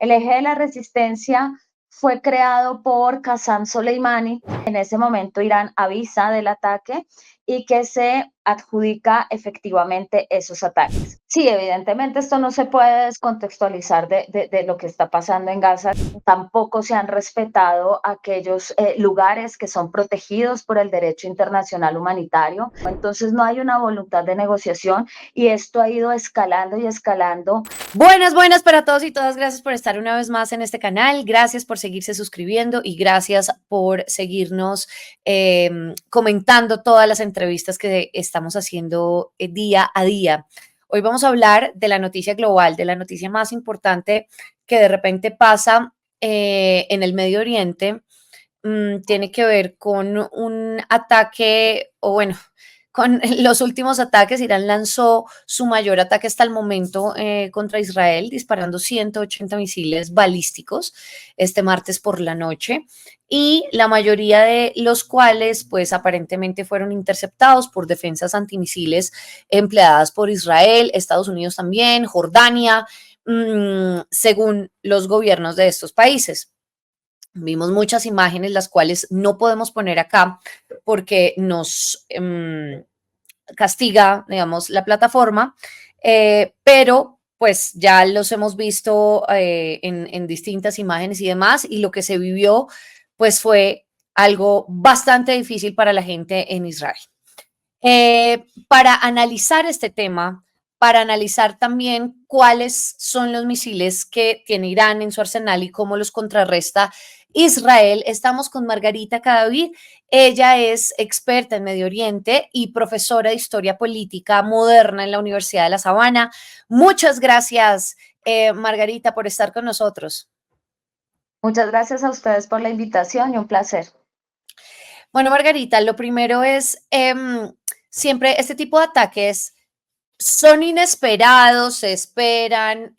El eje de la resistencia fue creado por Qasem Soleimani. En ese momento Irán avisa del ataque y que se adjudica efectivamente esos ataques. Sí, evidentemente esto no se puede descontextualizar de lo que está pasando en Gaza. Tampoco se han respetado aquellos lugares que son protegidos por el derecho internacional humanitario. Entonces no hay una voluntad de negociación y esto ha ido escalando y escalando. Buenas, buenas para todos y todas. Gracias por estar una vez más en este canal. Gracias por seguirse suscribiendo y gracias por seguirnos comentando todas las entrevistas que estamos haciendo día a día. Hoy vamos a hablar de la noticia global, de la noticia más importante que de repente pasa en el Medio Oriente. Tiene que ver con un ataque, o bueno, con los últimos ataques. Irán lanzó su mayor ataque hasta el momento contra Israel, disparando 180 misiles balísticos este martes por la noche, y la mayoría de los cuales, pues aparentemente fueron interceptados por defensas antimisiles empleadas por Israel, Estados Unidos también, Jordania, según los gobiernos de estos países. Vimos muchas imágenes, las cuales no podemos poner acá porque nos castiga, digamos, la plataforma, pero pues ya los hemos visto en distintas imágenes y demás, y lo que se vivió pues fue algo bastante difícil para la gente en Israel. Para analizar este tema, para analizar también cuáles son los misiles que tiene Irán en su arsenal y cómo los contrarresta Israel, estamos con Margarita Cadavid. Ella es experta en Medio Oriente y profesora de Historia Política Moderna en la Universidad de La Sabana. Muchas gracias, Margarita, por estar con nosotros. Muchas gracias a ustedes por la invitación y un placer. Bueno, Margarita, lo primero es, siempre este tipo de ataques son inesperados, se esperan,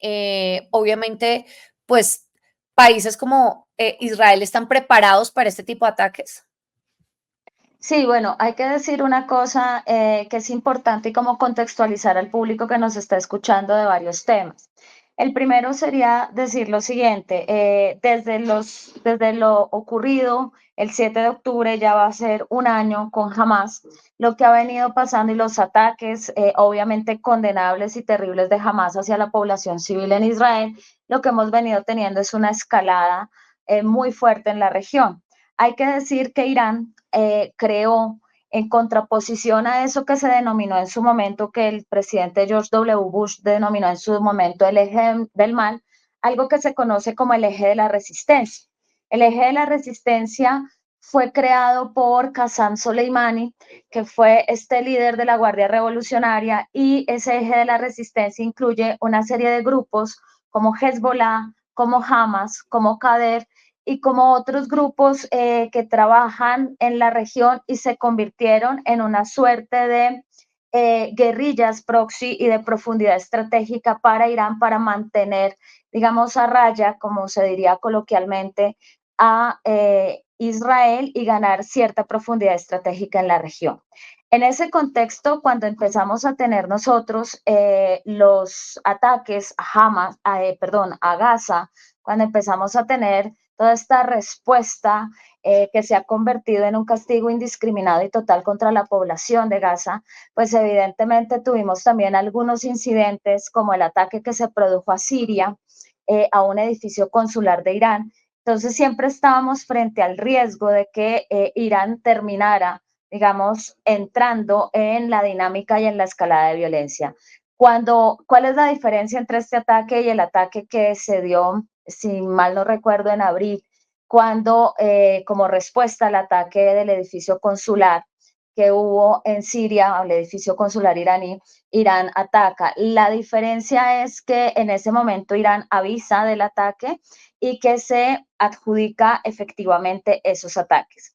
obviamente, pues países como Israel están preparados para este tipo de ataques. Sí, bueno, hay que decir una cosa que es importante y como contextualizar al público que nos está escuchando de varios temas. El primero sería decir lo siguiente, desde lo ocurrido el 7 de octubre ya va a ser un año con Hamas, lo que ha venido pasando y los ataques obviamente condenables y terribles de Hamas hacia la población civil en Israel, lo que hemos venido teniendo es una escalada muy fuerte en la región. Hay que decir que Irán creó en contraposición a eso que se denominó en su momento, que el presidente George W. Bush denominó en su momento el eje del mal, algo que se conoce como el eje de la resistencia. El eje de la resistencia fue creado por Qasem Soleimani, que fue este líder de la Guardia Revolucionaria, y ese eje de la resistencia incluye una serie de grupos como Hezbollah, como Hamas, como Qader, y como otros grupos que trabajan en la región y se convirtieron en una suerte de guerrillas proxy y de profundidad estratégica para Irán para mantener, digamos, a raya, como se diría coloquialmente, a Israel y ganar cierta profundidad estratégica en la región. En ese contexto, cuando empezamos a tener nosotros los ataques a Hamas, a Gaza, cuando empezamos a tener toda esta respuesta que se ha convertido en un castigo indiscriminado y total contra la población de Gaza, pues evidentemente tuvimos también algunos incidentes como el ataque que se produjo a Siria, a un edificio consular de Irán. Entonces siempre estábamos frente al riesgo de que Irán terminara, digamos, entrando en la dinámica y en la escalada de violencia. ¿Cuál es la diferencia entre este ataque y el ataque que se dio, si mal no recuerdo, en abril, cuando como respuesta al ataque del edificio consular que hubo en Siria, al edificio consular iraní, Irán ataca? La diferencia es que en ese momento Irán avisa del ataque y que se adjudica efectivamente esos ataques.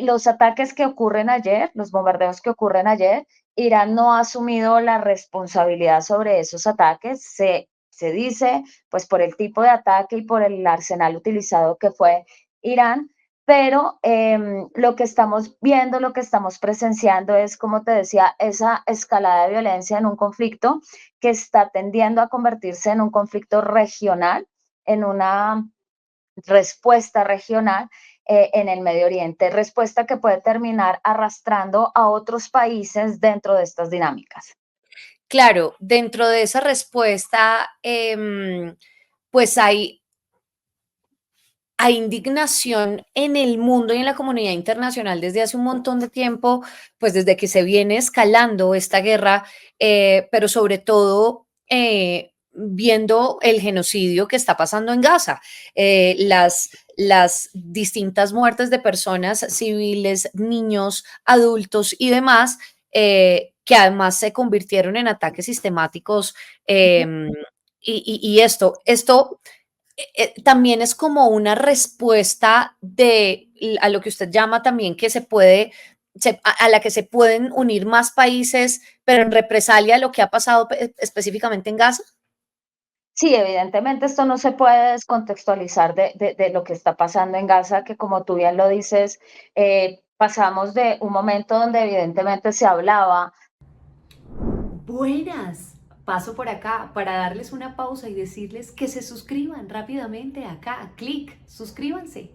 Los ataques que ocurren ayer, los bombardeos que ocurren ayer, Irán no ha asumido la responsabilidad sobre esos ataques. Se dice, pues por el tipo de ataque y por el arsenal utilizado que fue Irán, pero lo que estamos viendo, lo que estamos presenciando es, como te decía, esa escalada de violencia en un conflicto que está tendiendo a convertirse en un conflicto regional, en una respuesta regional en el Medio Oriente, respuesta que puede terminar arrastrando a otros países dentro de estas dinámicas. Claro, dentro de esa respuesta, pues hay indignación en el mundo y en la comunidad internacional desde hace un montón de tiempo, pues desde que se viene escalando esta guerra, pero sobre todo viendo el genocidio que está pasando en Gaza, las distintas muertes de personas civiles, niños, adultos y demás, que además se convirtieron en ataques sistemáticos. Y esto también es como una respuesta a lo que usted llama también que a la que se pueden unir más países, pero en represalia a lo que ha pasado específicamente en Gaza. Sí, evidentemente esto no se puede descontextualizar de lo que está pasando en Gaza, que como tú bien lo dices, pasamos de un momento donde evidentemente se hablaba. Buenas. Paso por acá para darles una pausa y decirles que se suscriban rápidamente acá. Clic, suscríbanse.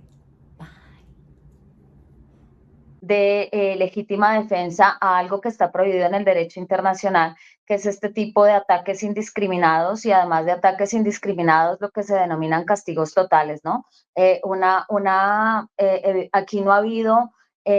De legítima defensa a algo que está prohibido en el derecho internacional, que es este tipo de ataques indiscriminados y además de ataques indiscriminados, lo que se denominan castigos totales, ¿no? Aquí no ha habido,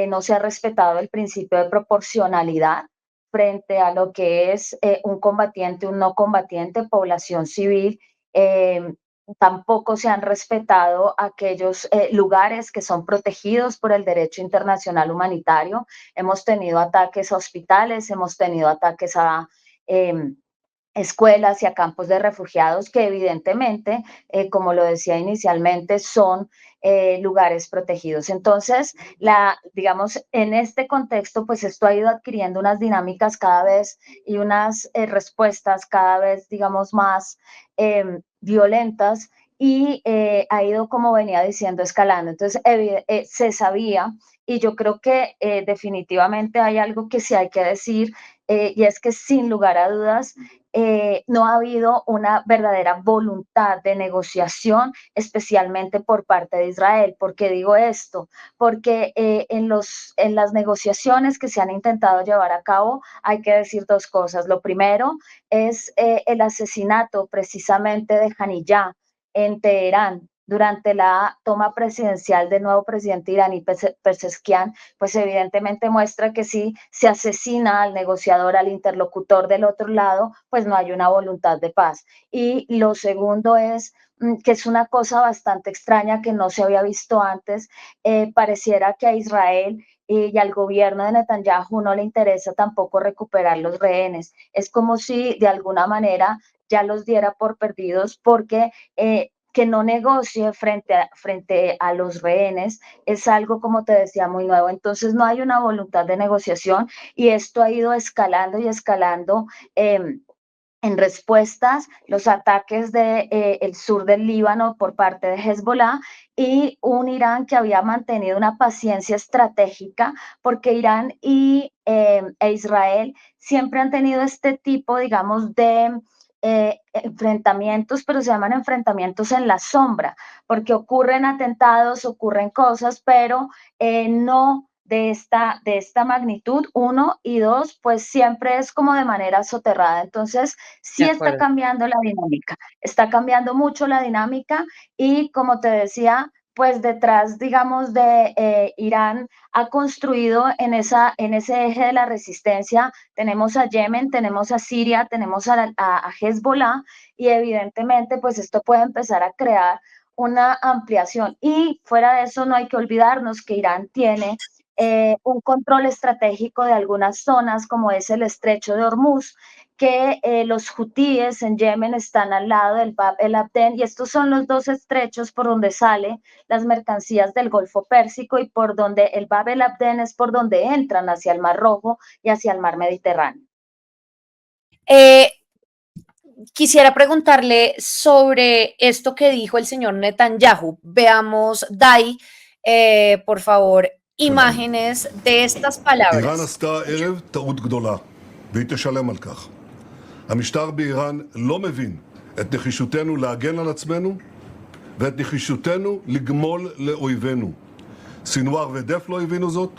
no se ha respetado el principio de proporcionalidad frente a lo que es un combatiente, un no combatiente, población civil. Eh, Tampoco se han respetado aquellos lugares que son protegidos por el derecho internacional humanitario. Hemos tenido ataques a hospitales, hemos tenido ataques a eh, escuelas y a campos de refugiados que evidentemente, como lo decía inicialmente, son lugares protegidos. Entonces, digamos, en este contexto, pues esto ha ido adquiriendo unas dinámicas cada vez y unas respuestas cada vez, digamos, más violentas y ha ido, como venía diciendo, escalando. Entonces, se sabía y yo creo que definitivamente hay algo que sí hay que decir y es que sin lugar a dudas no ha habido una verdadera voluntad de negociación, especialmente por parte de Israel. ¿Por qué digo esto? Porque en las negociaciones que se han intentado llevar a cabo hay que decir dos cosas. Lo primero es el asesinato precisamente de Haniyeh en Teherán durante la toma presidencial del nuevo presidente iraní Pezeshkian, pues evidentemente muestra que si se asesina al negociador, al interlocutor del otro lado, pues no hay una voluntad de paz. Y lo segundo es que es una cosa bastante extraña que no se había visto antes, pareciera que a Israel y al gobierno de Netanyahu no le interesa tampoco recuperar los rehenes. Es como si de alguna manera ya los diera por perdidos porque que no negocie frente a los rehenes es algo, como te decía, muy nuevo. Entonces no hay una voluntad de negociación y esto ha ido escalando y escalando. En respuestas, los ataques del el sur del Líbano por parte de Hezbollah y un Irán que había mantenido una paciencia estratégica porque Irán e Israel siempre han tenido este tipo, digamos, de enfrentamientos, pero se llaman enfrentamientos en la sombra, porque ocurren atentados, ocurren cosas, pero no de esta magnitud, uno, y dos, pues siempre es como de manera soterrada. Entonces, De sí está acuerdo. cambiando la dinámica, está cambiando mucho la dinámica y como te decía, pues detrás, digamos, de Irán ha construido en ese eje de la resistencia, tenemos a Yemen, tenemos a Siria, tenemos a Hezbollah y evidentemente pues esto puede empezar a crear una ampliación y fuera de eso no hay que olvidarnos que Irán tiene un control estratégico de algunas zonas como es el estrecho de Hormuz, que los hutíes en Yemen están al lado del Bab el Abdel y estos son los dos estrechos por donde salen las mercancías del Golfo Pérsico y por donde el Bab el Abdel es por donde entran hacia el Mar Rojo y hacia el Mar Mediterráneo. Eh, Quisiera preguntarle sobre esto que dijo el señor Netanyahu. Veamos, Dai, por favor, imágenes de estas איראן palabras. עשתה הערב טעות גדולה, והיא תשלם על כך. המשטר באיראן לא מבין את נחישותנו להגן על עצמנו ואת נחישותנו לגמול לאויבינו. סינואר ודף לא הבינו זאת,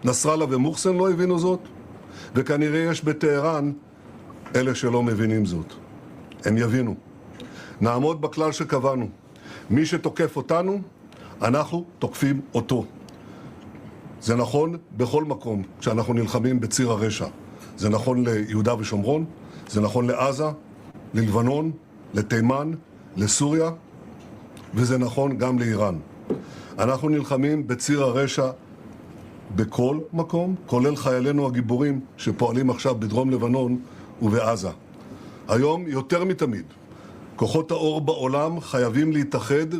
נסראללה ומוחסן לא הבינו זאת, וכנראה יש בטהרן אלה שלא מבינים זאת. הם יבינו. נעמוד בכלל שקבענו. מי שתוקף אותנו, אנחנו תוקפים אותו. זה נכון בכל מקום כשאנחנו נלחמים בציר הרשע. זה נכון ליהודה ושומרון, זה נכון לעזה, ללבנון, לתימן, לסוריה, וזה נכון גם לאיראן. אנחנו נלחמים בציר הרשע בכל מקום, כולל חיילינו הגיבורים שפועלים עכשיו בדרום לבנון ובעזה. היום יותר מתמיד, כוחות האור בעולם חייבים להתאחד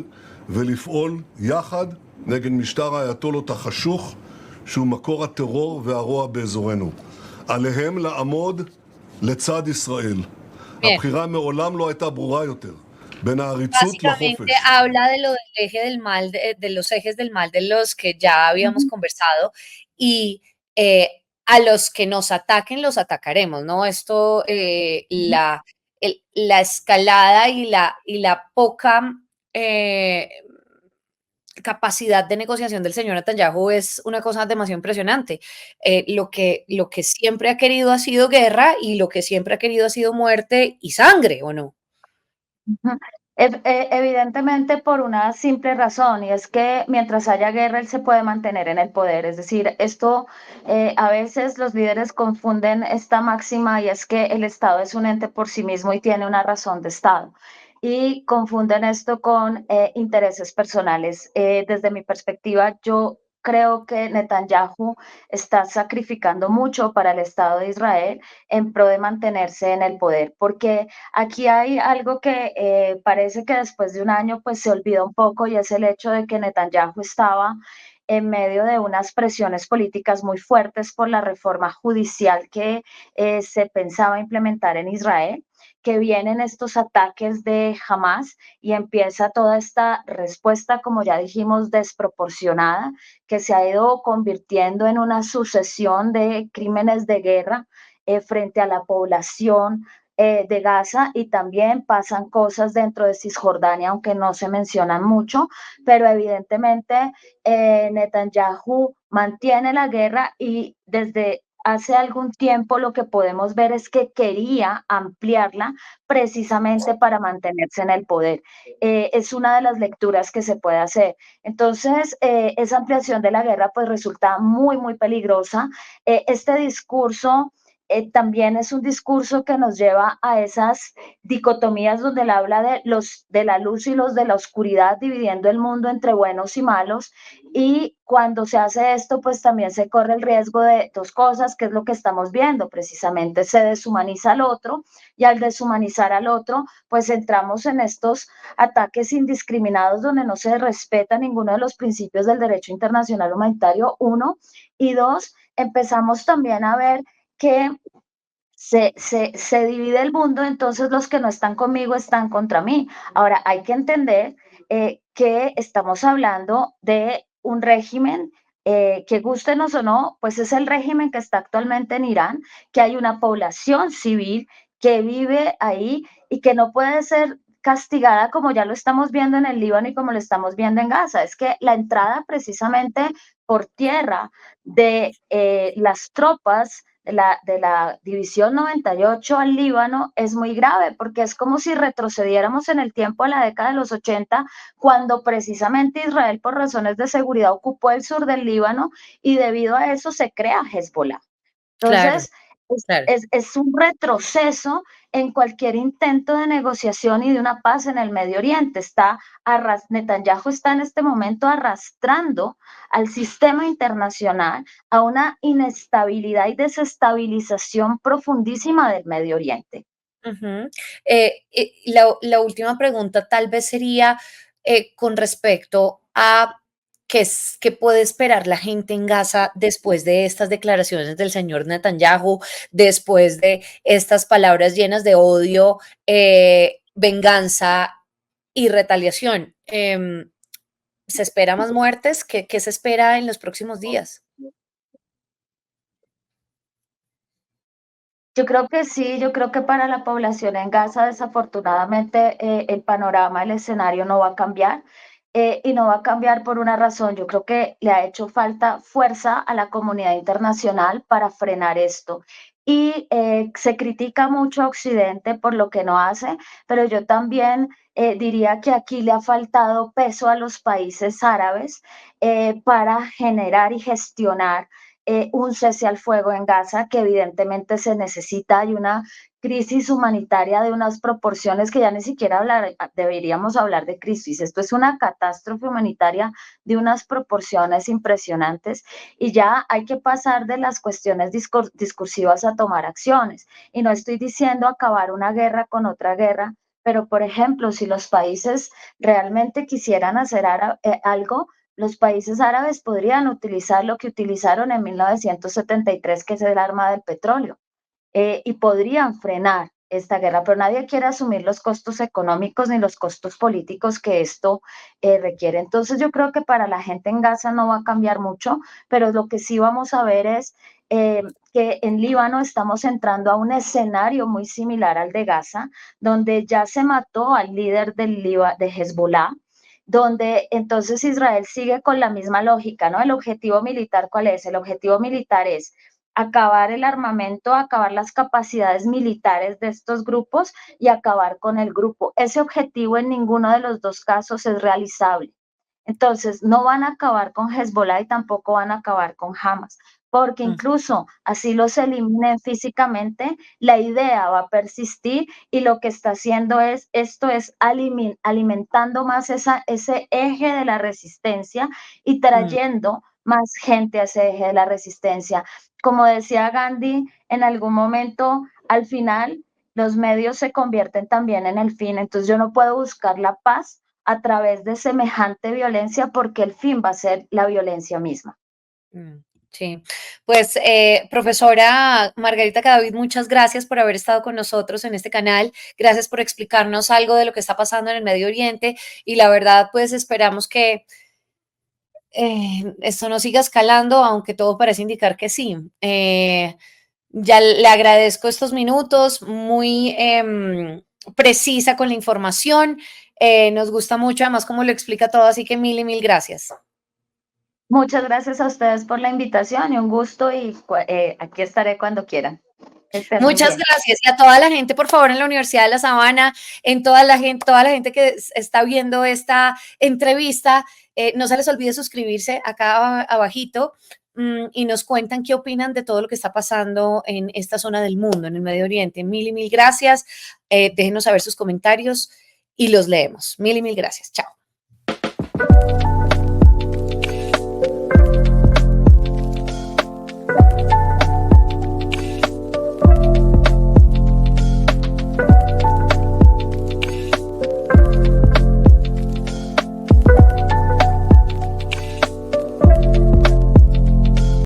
ולפעול יחד נגד משטר האייתולות החשוך שהוא מקור הטרור והרוע באזורנו. עליהם לעמוד לצד ישראל. הבחירה מעולם לא הייתה ברורה יותר. בין העריצות לחופש. Básicamente habla de lo del eje del mal, de los ejes del mal de los que ya habíamos conversado y a los que nos ataquen los atacaremos, ¿no? Esto, la escalada y la poca capacidad de negociación del señor Netanyahu es una cosa demasiado impresionante. Lo que siempre ha querido ha sido guerra y lo que siempre ha querido ha sido muerte y sangre, ¿o no? Ujú. Evidentemente por una simple razón, y es que mientras haya guerra, él se puede mantener en el poder. Es decir, esto a veces los líderes confunden esta máxima y es que el Estado es un ente por sí mismo y tiene una razón de Estado. Y confunden esto con intereses personales. Desde mi perspectiva, yo creo que Netanyahu está sacrificando mucho para el Estado de Israel en pro de mantenerse en el poder, porque aquí hay algo que parece que después de un año pues se olvida un poco y es el hecho de que Netanyahu estaba en medio de unas presiones políticas muy fuertes por la reforma judicial que se pensaba implementar en Israel, que vienen estos ataques de Hamas y empieza toda esta respuesta, como ya dijimos, desproporcionada, que se ha ido convirtiendo en una sucesión de crímenes de guerra frente a la población de Gaza, y también pasan cosas dentro de Cisjordania, aunque no se mencionan mucho, pero evidentemente Netanyahu mantiene la guerra y desde hace algún tiempo lo que podemos ver es que quería ampliarla precisamente para mantenerse en el poder. Es una de las lecturas que se puede hacer. Entonces, esa ampliación de la guerra pues resulta muy, muy peligrosa. Este discurso también es un discurso que nos lleva a esas dicotomías donde él habla de los de la luz y los de la oscuridad, dividiendo el mundo entre buenos y malos. Y cuando se hace esto, pues también se corre el riesgo de dos cosas, que es lo que estamos viendo, precisamente se deshumaniza al otro, y al deshumanizar al otro, pues entramos en estos ataques indiscriminados donde no se respeta ninguno de los principios del derecho internacional humanitario, uno, y dos, empezamos también a ver que se divide el mundo, entonces los que no están conmigo están contra mí. Ahora, hay que entender que estamos hablando de un régimen que gustenos o no, pues es el régimen que está actualmente en Irán, que hay una población civil que vive ahí y que no puede ser castigada como ya lo estamos viendo en el Líbano y como lo estamos viendo en Gaza. Es que la entrada precisamente por tierra de las tropas de la División 98 al Líbano es muy grave, porque es como si retrocediéramos en el tiempo a la década de los 80, cuando precisamente Israel, por razones de seguridad, ocupó el sur del Líbano y debido a eso se crea Hezbollah. Claro, Entonces, claro. es un retroceso en cualquier intento de negociación y de una paz en el Medio Oriente. Netanyahu está en este momento arrastrando al sistema internacional a una inestabilidad y desestabilización profundísima del Medio Oriente. Ujú. La última pregunta tal vez sería con respecto a qué puede esperar la gente en Gaza después de estas declaraciones del señor Netanyahu, después de estas palabras llenas de odio, venganza y retaliación. ¿Se espera más muertes? ¿Qué se espera en los próximos días? Yo creo que sí, yo creo que para la población en Gaza, desafortunadamente, el panorama, el escenario no va a cambiar, y no va a cambiar por una razón. Yo creo que le ha hecho falta fuerza a la comunidad internacional para frenar esto. Y se critica mucho a Occidente por lo que no hace, pero yo también diría que aquí le ha faltado peso a los países árabes para generar y gestionar un cese al fuego en Gaza que evidentemente se necesita. Hay una crisis humanitaria de unas proporciones que ya ni siquiera deberíamos hablar de crisis. Esto es una catástrofe humanitaria de unas proporciones impresionantes y ya hay que pasar de las cuestiones discursivas a tomar acciones. Y no estoy diciendo acabar una guerra con otra guerra, pero por ejemplo, si los países realmente quisieran hacer algo, los países árabes podrían utilizar lo que utilizaron en 1973, que es el arma del petróleo, y podrían frenar esta guerra, pero nadie quiere asumir los costos económicos ni los costos políticos que esto requiere. Entonces yo creo que para la gente en Gaza no va a cambiar mucho, pero lo que sí vamos a ver es que en Líbano estamos entrando a un escenario muy similar al de Gaza, donde ya se mató al líder de Hezbollah, donde entonces Israel sigue con la misma lógica, ¿no? El objetivo militar, ¿cuál es? El objetivo militar es acabar el armamento, acabar las capacidades militares de estos grupos y acabar con el grupo. Ese objetivo en ninguno de los dos casos es realizable. Entonces, no van a acabar con Hezbollah y tampoco van a acabar con Hamas, porque incluso así los eliminen físicamente, la idea va a persistir y lo que está haciendo esto es alimentando más ese eje de la resistencia y trayendo más gente a ese eje de la resistencia. Como decía Gandhi, en algún momento, al final, los medios se convierten también en el fin. Entonces yo no puedo buscar la paz a través de semejante violencia porque el fin va a ser la violencia misma. Sí, pues profesora Margarita Cadavid, muchas gracias por haber estado con nosotros en este canal, gracias por explicarnos algo de lo que está pasando en el Medio Oriente y la verdad pues esperamos que esto no siga escalando, aunque todo parece indicar que sí. Ya le agradezco estos minutos, muy precisa con la información, nos gusta mucho además cómo lo explica todo, así que mil y mil gracias. Muchas gracias a ustedes por la invitación y un gusto y aquí estaré cuando quieran. Que estén muy Muchas bien. gracias y a toda la gente, por favor, en la Universidad de La Sabana, en toda la gente que está viendo esta entrevista, no se les olvide suscribirse acá abajito y nos cuentan qué opinan de todo lo que está pasando en esta zona del mundo, en el Medio Oriente. Mil y mil gracias. Déjenos saber sus comentarios y los leemos. Mil y mil gracias. Chao.